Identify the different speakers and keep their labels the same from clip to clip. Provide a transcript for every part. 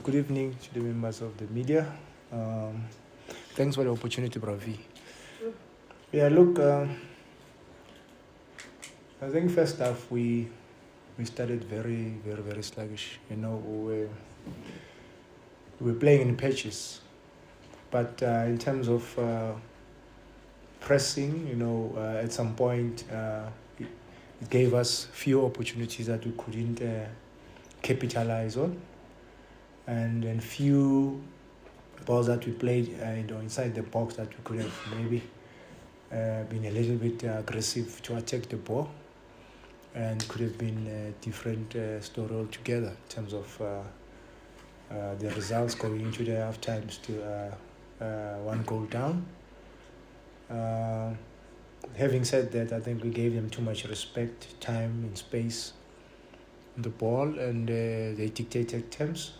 Speaker 1: good evening to the members of the media. Thanks for the opportunity, Bravi. Yeah, look, I think first half we started very, very, very sluggish. We were playing in patches, but in terms of pressing, at some point it gave us few opportunities that we couldn't capitalize on, and then few balls that we played inside the box that we could have maybe been a little bit aggressive to attack the ball, and could have been a different story altogether in terms of the results going into the half time, still one goal down. Having said that, I think we gave them too much respect, time and space on the ball, and they dictated terms.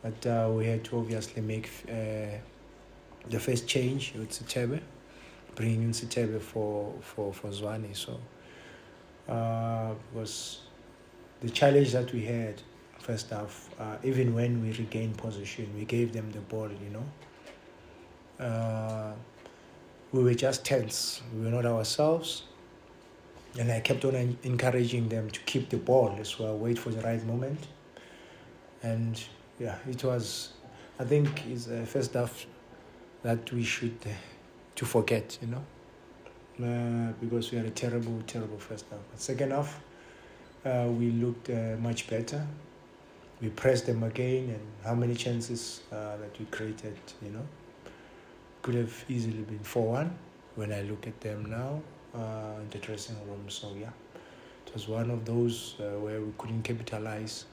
Speaker 1: But we had to obviously make the first change with Sitebe, bringing in Sitebe for Zwane. So was the challenge that we had first half. Even when we regained possession, we gave them the ball. We were just tense. We were not ourselves, and I kept on encouraging them to keep the ball as well, wait for the right moment. And yeah, it was, I think, it's a first half that we should to forget, because we had a terrible, terrible first half. But second half, we looked much better. We pressed them again, and how many chances that we created, could have easily been 4-1 when I look at them now in the dressing room. So yeah, it was one of those where we couldn't capitalize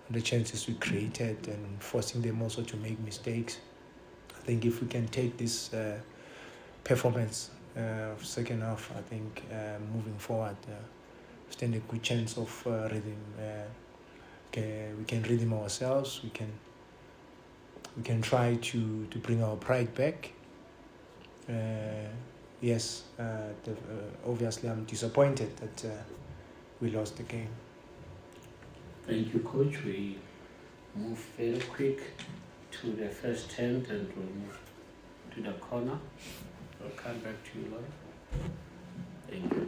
Speaker 1: on the chances we created and forcing them also to make mistakes. I think if we can take this performance of second half, I think moving forward, stand a good chance of rhythm. We can rhythm ourselves. We can try to bring our pride back. Yes, obviously I'm disappointed that we lost the game.
Speaker 2: Thank you, Coach. We move very quick to the first tent and we'll move to the corner. I'll come back to you, Laura. Thank you.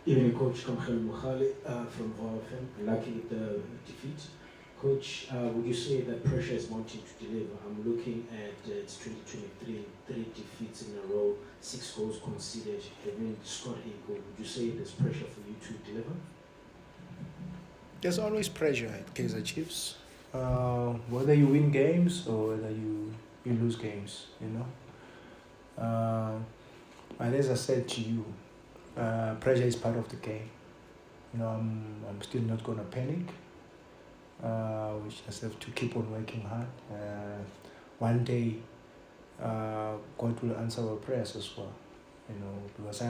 Speaker 3: Evening, Coach Kamkhel Mukhali from VFM. Lucky with the defeat. Coach, would you say that pressure is mounting to deliver? I'm looking at it's 2023, 3 defeats in a row, 6 goals conceded, having scored a goal. Would you say there's pressure for you to deliver?
Speaker 1: There's always pressure at Kaizer Chiefs, whether you win games or whether you lose games, And as I said to you, pressure is part of the game. I'm still not going to panic. We just have to keep on working hard. One day, God will answer our prayers as well. Because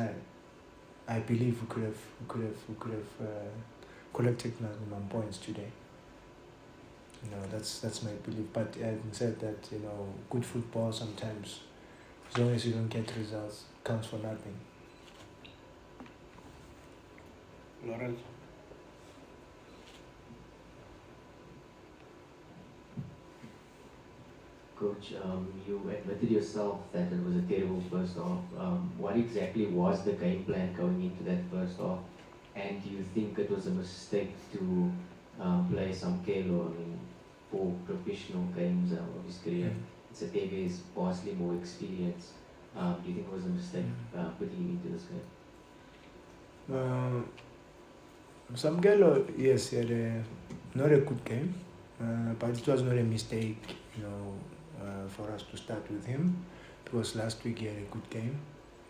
Speaker 1: I believe we could have collected minimum points today. That's my belief. But having said that, good football sometimes, as long as you don't get results, counts for nothing. Lorenzo.
Speaker 4: Coach, you admitted yourself that it was a terrible first half. What exactly was the game plan going into that first half? And do you think it was a mistake to play some Kelo? For professional games of his career, Sitebe is vastly more experienced. Do you think it was a mistake putting him into this game?
Speaker 1: Samgelo, yes, he had not a good game, but it was not a mistake, for us to start with him, because last week he had a good game,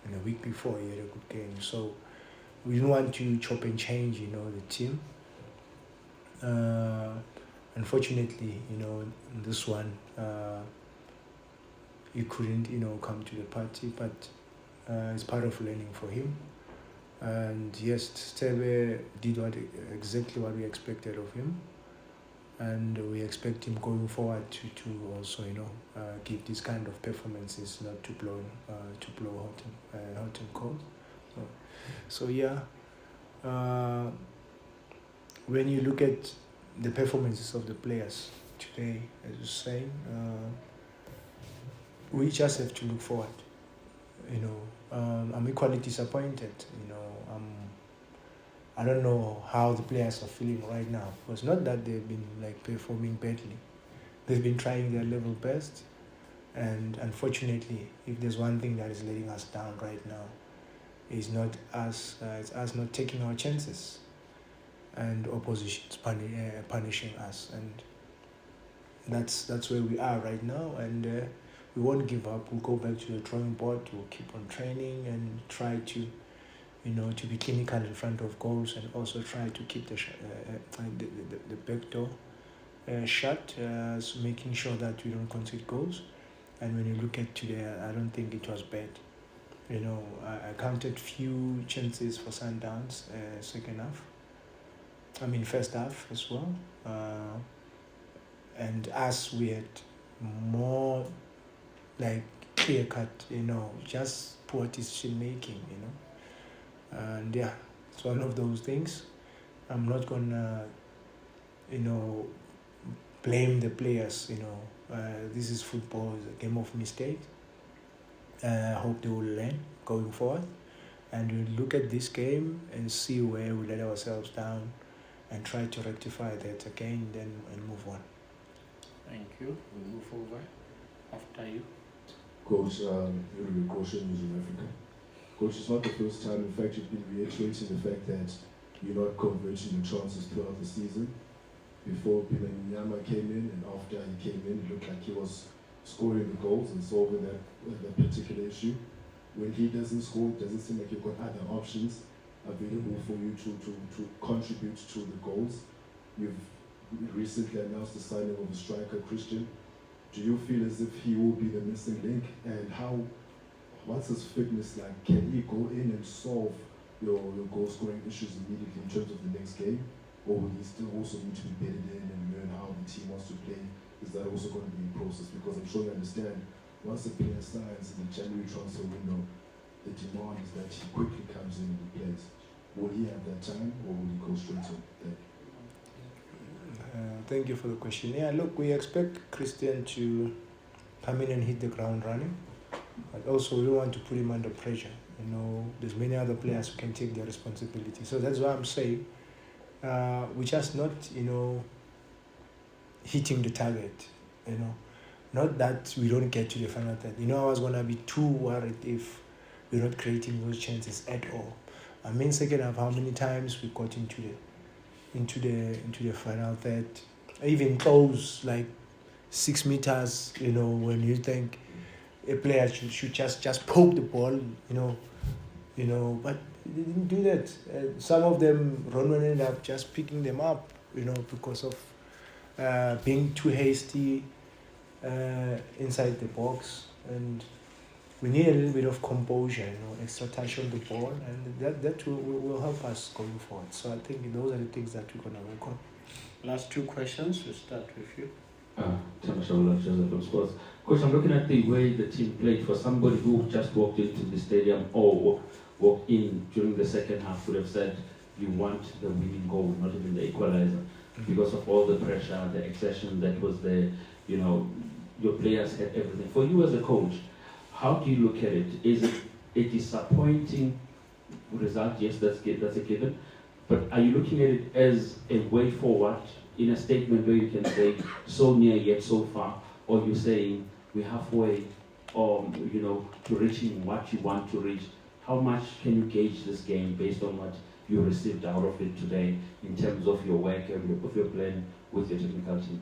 Speaker 1: and the week before he had a good game. So we didn't want to chop and change, the team. Unfortunately, in this one, he couldn't, come to the party, but it's part of learning for him. And yes, Stebe did exactly what we expected of him, and we expect him going forward to also, give this kind of performances, not to blow hot and cold. So yeah, when you look at the performances of the players, today, as you're saying. We just have to look forward. I'm equally disappointed. I don't know how the players are feeling right now. It's not that they've been like performing badly. They've been trying their level best, and unfortunately, if there's one thing that is letting us down right now, it's not us. It's us not taking our chances, and opposition's punishing us, and that's where we are right now. And we won't give up. We'll go back to the drawing board. We'll keep on training and try to, to be clinical in front of goals, and also try to keep the back door shut, so making sure that we don't concede goals. And when you look at today, I don't think it was bad. I counted few chances for Sundowns first half as well. And us, we had more like clear cut, just poor decision making, And yeah, it's one of those things. I'm not gonna, blame the players, this is football, it's a game of mistakes. I hope they will learn going forward, and we'll look at this game and see where we let ourselves down and try to rectify that again, then and move on.
Speaker 2: Thank you. We'll move over after you.
Speaker 5: Coach, you're a coach in South Africa. Coach, it's not the first time. In fact, you've been reiterating the fact that you're not converting the chances throughout the season. Before Nyama came in, and after he came in, it looked like he was scoring the goals and solving that particular issue. When he doesn't score, it doesn't seem like you've got other options available for you to contribute to the goals. You've recently announced the signing of a striker, Christian. Do you feel as if he will be the missing link? And what's his fitness like? Can he go in and solve your goal scoring issues immediately in terms of the next game? Or will he still also need to be bedded in and learn how the team wants to play? Is that also going to be a process? Because I'm sure you understand, once a player signs in the January transfer window, the demand is that he quickly comes in and he plays. Will he have that time, or will he go straight in?
Speaker 1: Thank you for the question. Yeah, look, we expect Christian to come in and hit the ground running, but also we want to put him under pressure. There's many other players who can take their responsibility. So that's why I'm saying we're just not, hitting the target. Not that we don't get to the final third. I was gonna be too worried if we're not creating those chances at all. Second half, how many times we got into the final third, even close like 6 meters. When you think a player should just poke the ball, but they didn't do that. Some of them, Ronwen ended up just picking them up, because of being too hasty inside the box. And we need a little bit of composure, extra touch on the ball, and that will help us going forward. So I think those are the things that we're going to work on.
Speaker 2: Last two questions. We'll start with you.
Speaker 6: Coach, I'm looking at the way the team played. For somebody who just walked into the stadium or walked in during the second half, would have said you want the winning goal, not even the equalizer, because of all the pressure, the exertion that was there. Your players had everything. For you as a coach, how do you look at it? Is it a disappointing result? Yes, that's a given. But are you looking at it as a way forward in a statement where you can say, so near yet so far? Or you're saying, we're halfway, to reaching what you want to reach? How much can you gauge this game based on what you received out of it today in terms of your work and of your plan with your technical team?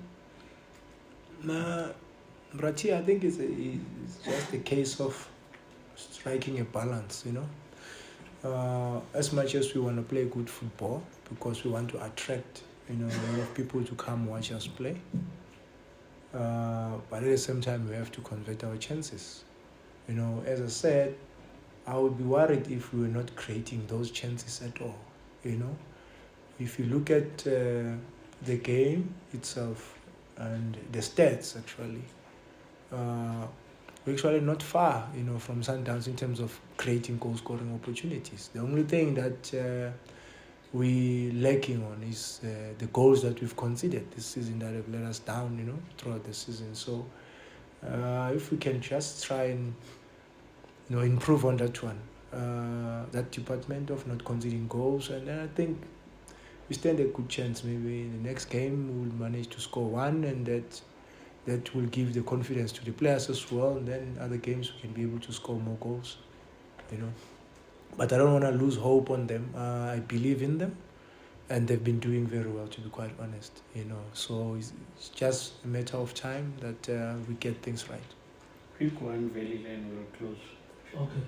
Speaker 1: Brachi, I think it's just a case of striking a balance, As much as we want to play good football, because we want to attract, a lot of people to come watch us play. But at the same time, we have to convert our chances. As I said, I would be worried if we were not creating those chances at all, If you look at the game itself and the stats, actually, we're actually not far, from Sundowns in terms of creating goal-scoring opportunities. The only thing that we lacking on is the goals that we've conceded this season that have let us down, throughout the season. So if we can just try and improve on that one, that department of not conceding goals, and then I think we stand a good chance. Maybe in the next game we'll manage to score one, and that will give the confidence to the players as well. And then other games we can be able to score more goals, But I don't want to lose hope on them. I believe in them, and they've been doing very well, to be quite honest. So it's just a matter of time that we get things right.
Speaker 2: Quick one, Valley Line will close.
Speaker 3: Okay.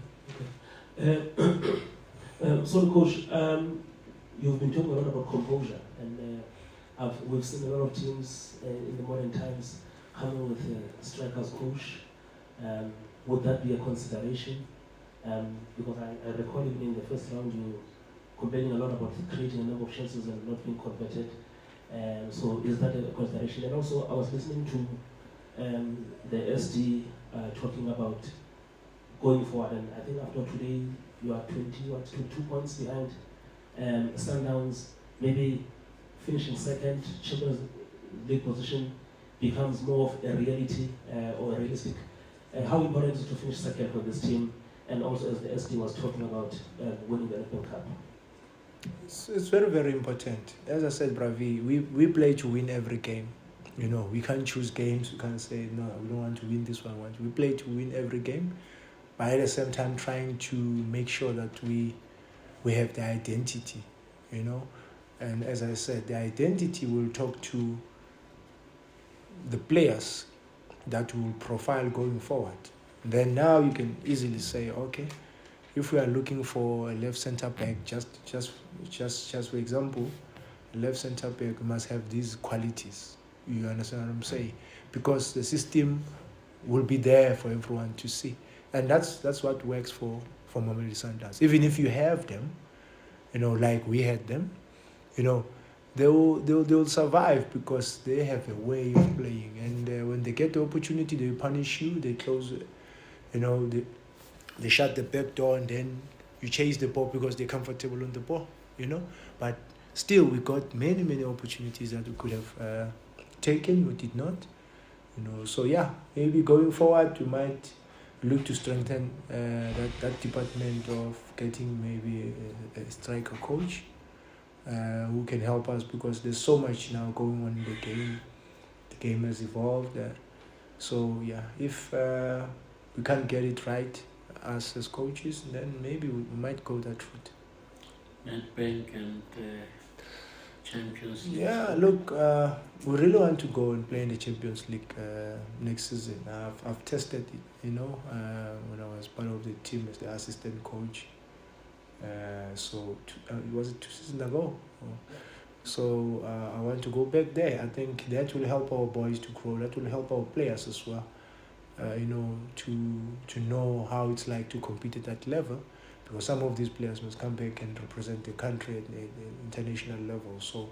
Speaker 3: So, Coach, you've been talking a lot about composure, and we've seen a lot of teams in the modern times coming with strikers coach. Would that be a consideration? Because I recall even in the first round you complaining a lot about creating a number of chances and not being converted. So is that a consideration? And also I was listening to the SD talking about going forward, and I think after today you are 2 points behind Sundowns. Maybe finishing second, Champions League position becomes more of a reality or a realistic. How important is it to finish second for this team? And also, as the SD was talking about winning the Nedbank Cup.
Speaker 1: It's very, very important. As I said, Bravi, we play to win every game. We can't choose games. We can't say, no, we don't want to win this one. We play to win every game, but at the same time trying to make sure that we have the identity, And as I said, the identity will talk to the players that will profile going forward. Then now you can easily say, okay, if we are looking for a left center back, just for example, a left center back must have these qualities. You understand what I'm saying? Because the system will be there for everyone to see, and that's what works for Mamelodi Sundowns. Even if you have them, like we had them, they'll survive because they have a way of playing, and when they get the opportunity, they punish you. They close. They shut the back door, and then you chase the ball because they're comfortable on the ball, But still, we got many, many opportunities that we could have taken, we did not, So yeah, maybe going forward, we might look to strengthen that department of getting maybe a striker coach who can help us, because there's so much now going on in the game. The game has evolved. So yeah, if we can't get it right as coaches, then maybe we might go that route.
Speaker 2: Nedbank and Champions League.
Speaker 1: Yeah, look, we really want to go and play in the Champions League next season. I've tested it, when I was part of the team as the assistant coach. Was it 2 seasons ago? So I want to go back there. I think that will help our boys to grow. That will help our players as well. To know how it's like to compete at that level, because some of these players must come back and represent the country at the international level. So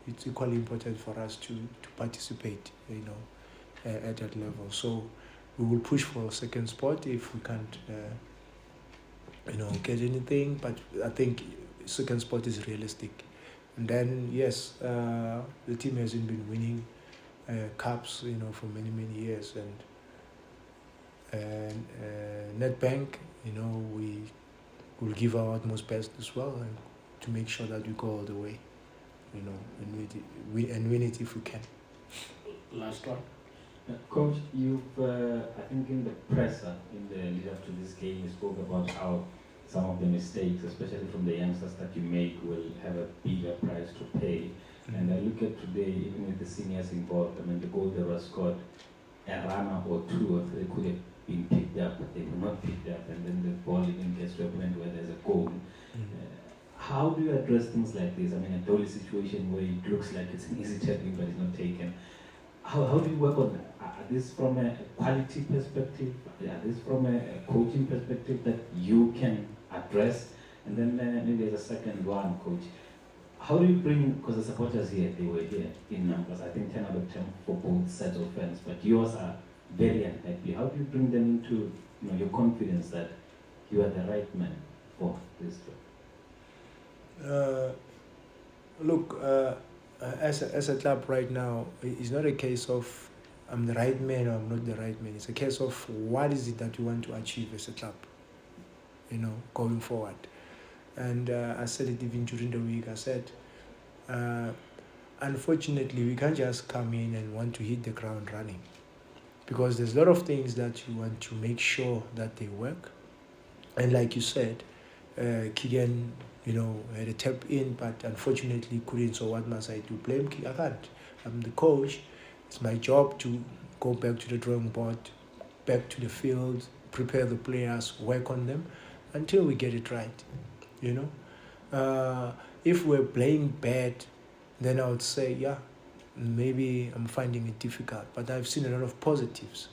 Speaker 1: it's equally important for us to participate, at that level. So we will push for a second spot if we can't, get anything. But I think second spot is realistic. And then yes, the team hasn't been winning cups, for many, many years, and Nedbank, we will give our utmost best as well, and to make sure that we go all the way, and win it if we can.
Speaker 2: Last one.
Speaker 6: Coach, you've, I think in the presser, in the lead up to this game, you spoke about how some of the mistakes, especially from the youngsters that you make, will have a bigger price to pay. And I look at today, even with the seniors involved, the goal that was scored, a runner or two or three could have been picked up, but they were not picked up, and then the ball even gets to a point where there's a goal. How do you address things like this? A dolly situation where it looks like it's an easy tackling, but it's not taken. How do you work on that? Are this from a quality perspective? Are this from a coaching perspective that you can address? And then maybe there's a second one, Coach. How do you bring, because the supporters here, they were here in numbers, I think 10 out of 10 for both sets of fans, but yours are very unhappy. How do you bring them into your confidence that you are the right man for this job?
Speaker 1: Look, as a club right now, it's not a case of I'm the right man or I'm not the right man. It's a case of what is it that you want to achieve as a club, going forward. And I said it even during the week. I said, unfortunately, we can't just come in and want to hit the ground running, because there's a lot of things that you want to make sure that they work. And like you said, Keegan, had a tap in, but unfortunately couldn't. So what must I do? Blame Keegan? I can't. I'm the coach. It's my job to go back to the drawing board, back to the field, prepare the players, work on them until we get it right. If we're playing bad, then I would say, yeah, maybe I'm finding it difficult. But I've seen a lot of positives.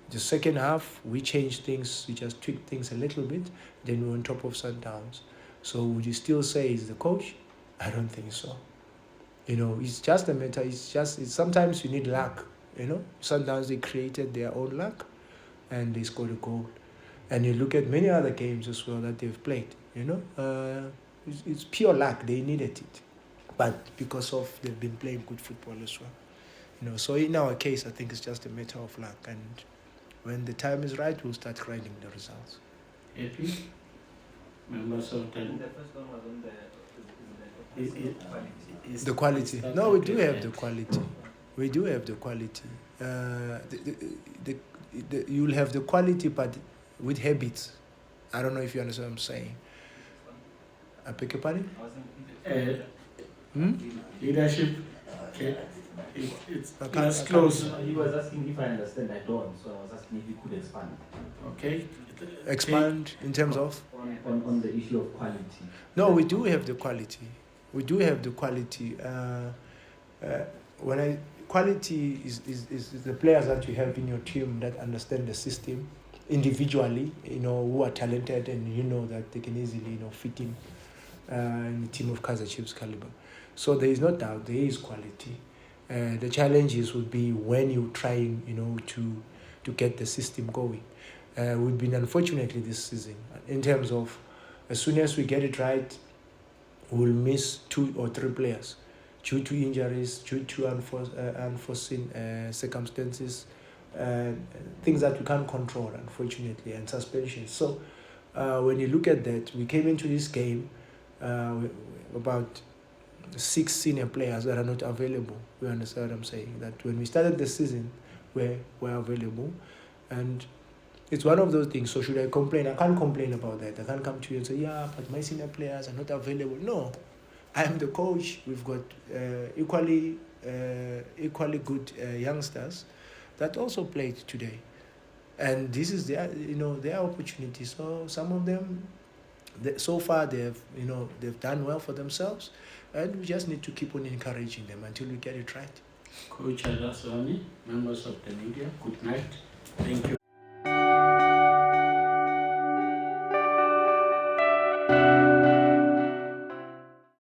Speaker 1: The second half, we changed things, we just tweaked things a little bit, then we're on top of Sundowns. So would you still say he's the coach? I don't think so. It's just a matter, sometimes you need luck, Sundowns, they created their own luck and they scored a goal. And you look at many other games as well that they've played, it's pure luck, they needed it. But because of they've been playing good football as well. So in our case, I think it's just a matter of luck. And when the time is right, we'll start writing the results.
Speaker 2: Happy? Members of the...
Speaker 7: The first one was on
Speaker 1: The quality. No, we do have the quality. We do have the quality. You'll have the quality, but with habits. I don't know if you understand what I'm saying. I beg your pardon?
Speaker 2: Leadership, okay. It's close.
Speaker 7: He was asking if I understand. I don't. So I was asking if you could expand.
Speaker 2: Okay.
Speaker 1: Expand in terms of?
Speaker 7: On the issue of quality.
Speaker 1: No, we do have the quality. We do have the quality. Quality is the players that you have in your team that understand the system individually, who are talented, and that they can easily, fit in the team of Kaizer Chiefs caliber. So there is no doubt there is quality. The challenges would be when you're trying, to get the system going. We've been unfortunately this season in terms of as soon as we get it right, we'll miss 2 or 3 players due to injuries, due to unforeseen circumstances, things that we can't control, unfortunately, and suspensions. So when you look at that, we came into this game about 6 senior players that are not available. You understand what I'm saying? That when we started the season, we were available, and it's one of those things. So should I complain? I can't complain about that. I can't come to you and say, yeah, but my senior players are not available. No, I am the coach. We've got equally good youngsters that also played today, and this is their opportunity. So some of them, so far they've done well for themselves, and we just need to keep on encouraging them until we get it right.
Speaker 2: Coach Zwane, members of the media, good night. Thank you.